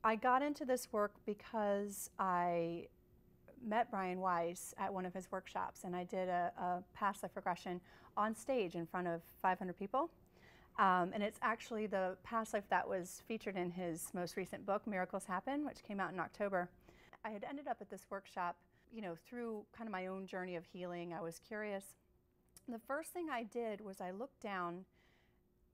I got into this work because I met Brian Weiss at one of his workshops, and I did a past life regression on stage in front of 500 people. And it's actually the past life that was featured in his most recent book, Miracles Happen, which came out in October. I had ended up at this workshop, through kind of my own journey of healing. I was curious. The first thing I did was I looked down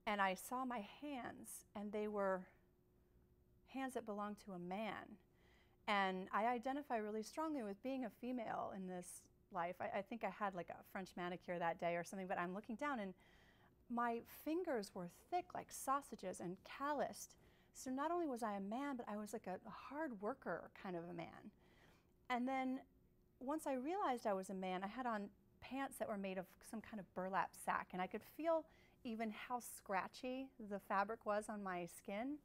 and I saw my hands, and they were hands that belonged to a man. And I identify really strongly with being a female in this life. I think I had like a French manicure that day or something, but I'm looking down and my fingers were thick like sausages and calloused. So not only was I a man, but I was like a hard worker kind of a man. And then once I realized I was a man, I had on pants that were made of some kind of burlap sack, and I could feel even how scratchy the fabric was on my skin.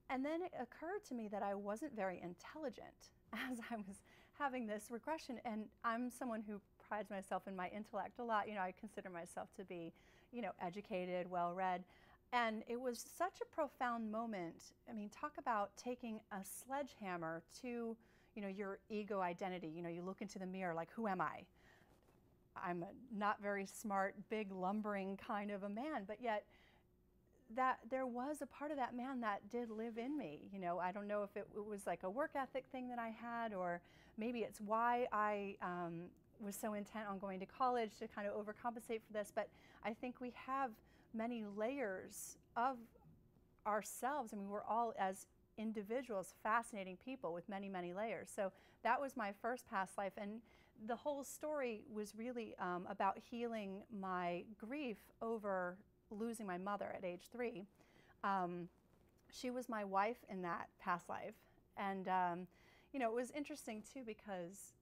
And then it occurred to me that I wasn't very intelligent as I was having this regression. And I'm someone who prides myself in my intellect a lot. I consider myself to be, educated, well-read. And it was such a profound moment. I mean, talk about taking a sledgehammer to, your ego identity. You look into the mirror like, who am I? I'm a not very smart, big, lumbering kind of a man, but yet that there was a part of that man that did live in me. I don't know if it was like a work ethic thing that I had, or maybe it's why I was so intent on going to college to kind of overcompensate for this, but I think we have many layers of ourselves. I mean, we're all, as individuals, fascinating people with many, many layers. So that was my first past life, and the whole story was really about healing my grief over losing my mother at age 3. She was my wife in that past life, and it was interesting too, because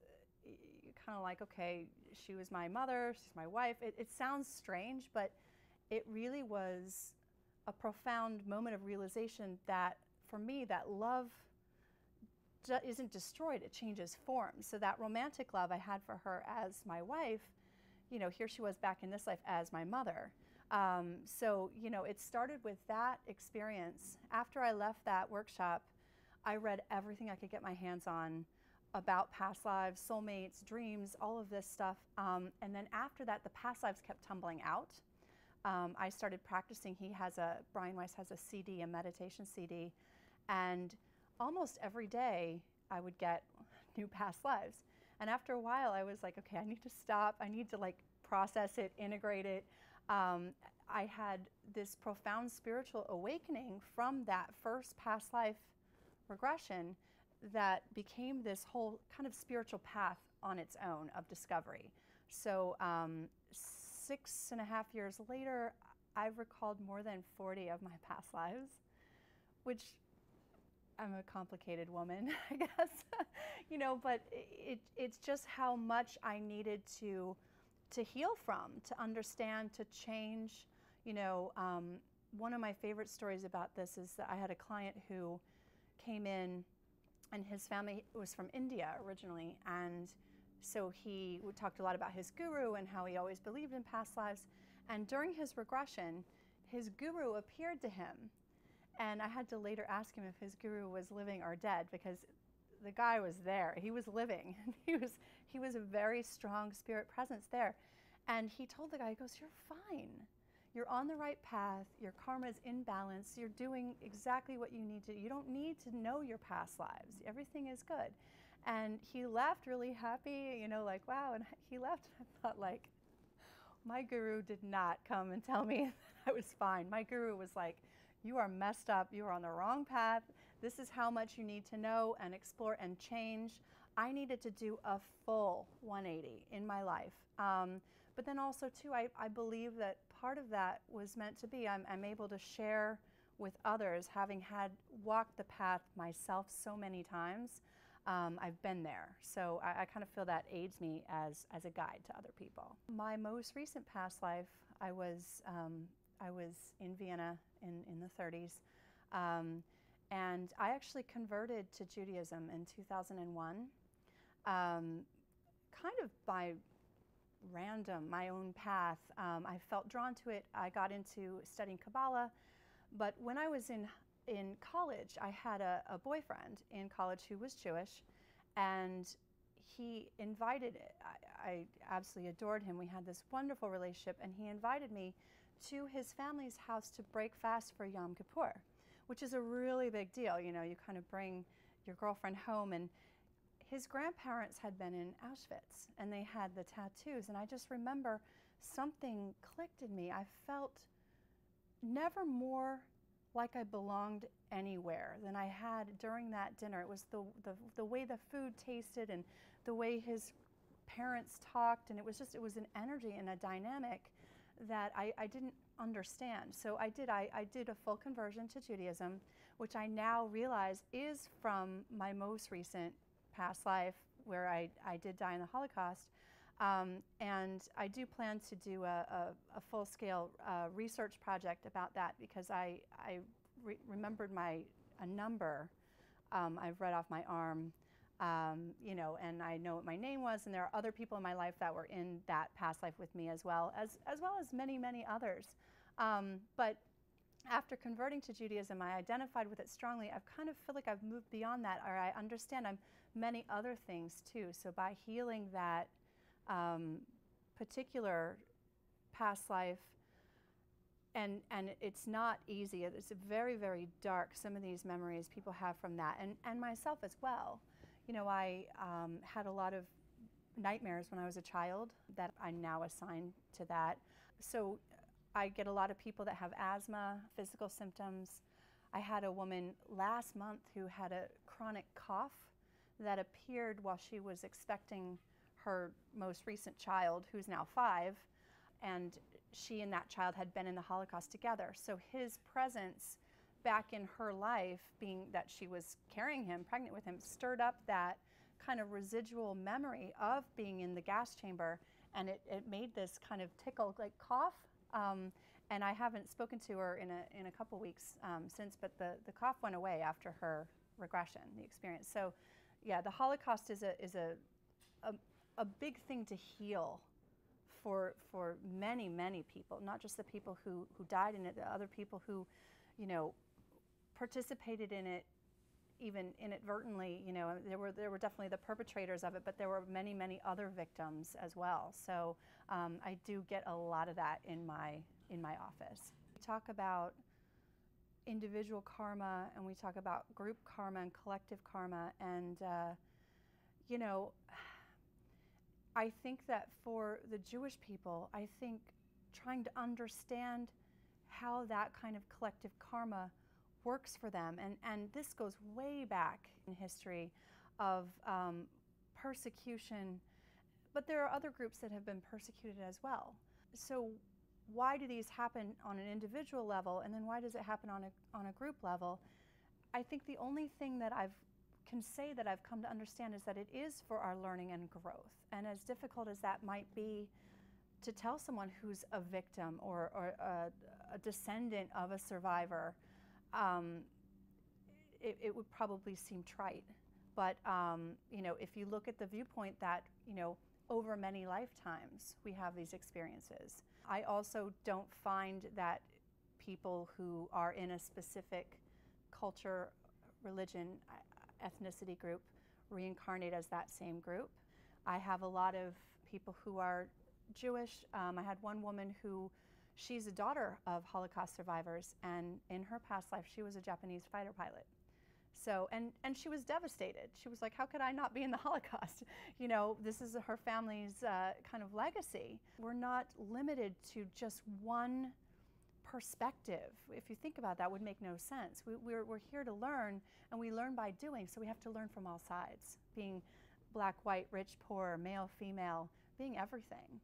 you kind of like, okay, she was my mother, she's my wife. It sounds strange, but it really was a profound moment of realization that for me, that love isn't destroyed, it changes form. So that romantic love I had for her as my wife, here she was back in this life as my mother. So it started with that experience. After I left that workshop, I read everything I could get my hands on about past lives, soulmates, dreams, all of this stuff. And then after that, the past lives kept tumbling out. I started practicing. Brian Weiss has a CD, a meditation CD, and almost every day I would get new past lives. And after a while, I was like, okay, I need to stop. I need to like process it, integrate it. I had this profound spiritual awakening from that first past life regression that became this whole kind of spiritual path on its own of discovery. So 6.5 years later, I've recalled more than 40 of my past lives, which I'm a complicated woman, I guess, but it's just how much I needed to heal from, to understand, to change. One of my favorite stories about this is that I had a client who came in, and his family was from India originally, and so he talked a lot about his guru and how he always believed in past lives. And during his regression, his guru appeared to him. And I had to later ask him if his guru was living or dead, because the guy was there. He was living. He was a very strong spirit presence there. And he told the guy, he goes, "You're fine. You're on the right path. Your karma is in balance. You're doing exactly what you need to. You don't need to know your past lives. Everything is good." And he left really happy, like, wow. And he left, and I thought, like, my guru did not come and tell me that I was fine. My guru was like, you are messed up. You are on the wrong path. This is how much you need to know and explore and change. I needed to do a full 180 in my life. But then also, too, I believe that part of that was meant to be, I'm able to share with others, having walked the path myself so many times. I've been there. So I kind of feel that aids me as a guide to other people. My most recent past life, I was in Vienna in the 30s. And I actually converted to Judaism in 2001, kind of by random, my own path. I felt drawn to it. I got into studying Kabbalah. But when I was in in college, I had a boyfriend in college who was Jewish, and he invited, I absolutely adored him. We had this wonderful relationship, and he invited me to his family's house to break fast for Yom Kippur, which is a really big deal. You know, you kind of bring your girlfriend home, and his grandparents had been in Auschwitz, and they had the tattoos, and I just remember something clicked in me. I felt never more like I belonged anywhere than I had during that dinner. It was the way the food tasted and the way his parents talked, and it was an energy and a dynamic that I didn't understand. So I did a full conversion to Judaism, which I now realize is from my most recent past life where I did die in the Holocaust. And I do plan to do a full-scale research project about that, because I remembered a number I've read off my arm, you know, and I know what my name was, and there are other people in my life that were in that past life with me as well as many, many others. But after converting to Judaism, I identified with it strongly. I've kind of feel like I've moved beyond that, or I understand I'm many other things too. So by healing that particular past life, and it's not easy. It's very, very dark, some of these memories people have from that, and myself as well. You know, I had a lot of nightmares when I was a child that I now assign to that. So I get a lot of people that have asthma, physical symptoms. I had a woman last month who had a chronic cough that appeared while she was expecting her most recent child, who's now 5, and she and that child had been in the Holocaust together. So his presence back in her life, being that she was carrying him, pregnant with him, stirred up that kind of residual memory of being in the gas chamber, and it made this kind of tickle, like cough. And I haven't spoken to her in a couple weeks since, but the cough went away after her regression, the experience. So yeah, the Holocaust is a big thing to heal for many, many people, not just the people who died in it, the other people who, you know, participated in it even inadvertently. You know, there were definitely the perpetrators of it, but there were many, many other victims as well. So I do get a lot of that in my office. We talk about individual karma, and we talk about group karma and collective karma, and you know, I think that for the Jewish people, I think trying to understand how that kind of collective karma works for them, and this goes way back in history of persecution, but there are other groups that have been persecuted as well. So why do these happen on an individual level, and then why does it happen on a group level? I think the only thing that can say that I've come to understand is that it is for our learning and growth. And as difficult as that might be to tell someone who's a victim or a descendant of a survivor, it would probably seem trite. But you know, if you look at the viewpoint that, you know, over many lifetimes we have these experiences. I also don't find that people who are in a specific culture, religion, ethnicity group reincarnate as that same group. I have a lot of people who are Jewish. I had one woman who, she's a daughter of Holocaust survivors, and in her past life she was a Japanese fighter pilot. So, and she was devastated. She was like, how could I not be in the Holocaust? You know, this is her family's kind of legacy. We're not limited to just one perspective. If you think about that, would make no sense. We're here to learn, and we learn by doing, so we have to learn from all sides, being black, white, rich, poor, male, female, being everything.